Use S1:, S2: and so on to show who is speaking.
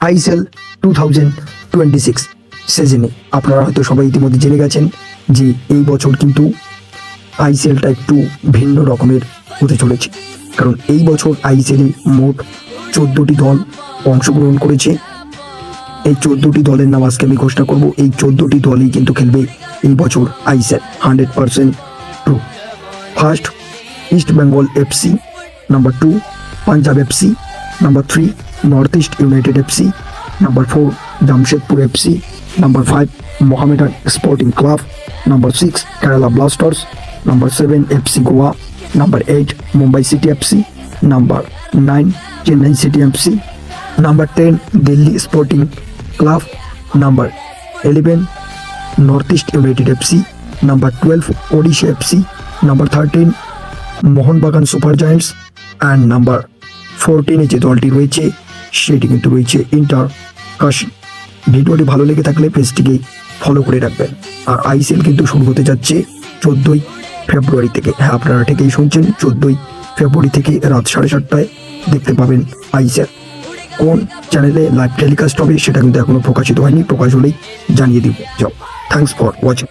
S1: ISL 2026 সিজনে আপনারা হয়তো সবাই ইতিমধ্যে জেনে গেছেন যে এই বছর কিন্তু আইএসএলটা একটু ভিন্ন রকমের হতে চলেছে, কারণ এই বছর আইএসএলে মোট 14টি দল অংশগ্রহণ করেছে। এই 14টি দলের নাম আজকে আমি ঘোষণা করব। এই 14টি দলই কিন্তু খেলবে এই বছর ISL 100% true. First, east Bengal FC. Number 2, Punjab FC. Number 3, north east United FC. Number 4, Jamshedpur FC. Number 5, Mohammedan sporting club. Number 6, Kerala Blasters. Number 7, FC Goa. Number 8, Mumbai city FC. Number 9, Chennai city FC. Number 10, Delhi sporting club. Number 11, north east United FC. Number 12, Odisha FC. Number 13, Mohun Bagan super giants. And number 14 যে দলটি রয়েছে সেটি কিন্তু রয়েছে inter কাশি। ভিডিওটি ভালো লেগে থাকলে পেজটিকে ফলো করে রাখবেন। আর আইএসএল কিন্তু শুরু হতে যাচ্ছে 14ই ফেব্রুয়ারি থেকে। হ্যাঁ, আপনারা ঠিকই শুনছেন, 14ই ফেব্রুয়ারি থেকে রাত 7:30টায় দেখতে পাবেন আইএসএল। কোন চ্যানেলে লাইভ টেলিকাস্ট হবে সেটা কিন্তু এখনো প্রকাশিত হয়নি, প্রকাশ হলেই জানিয়ে দিব। যাও, থ্যাংকস ফর ওয়াচিং।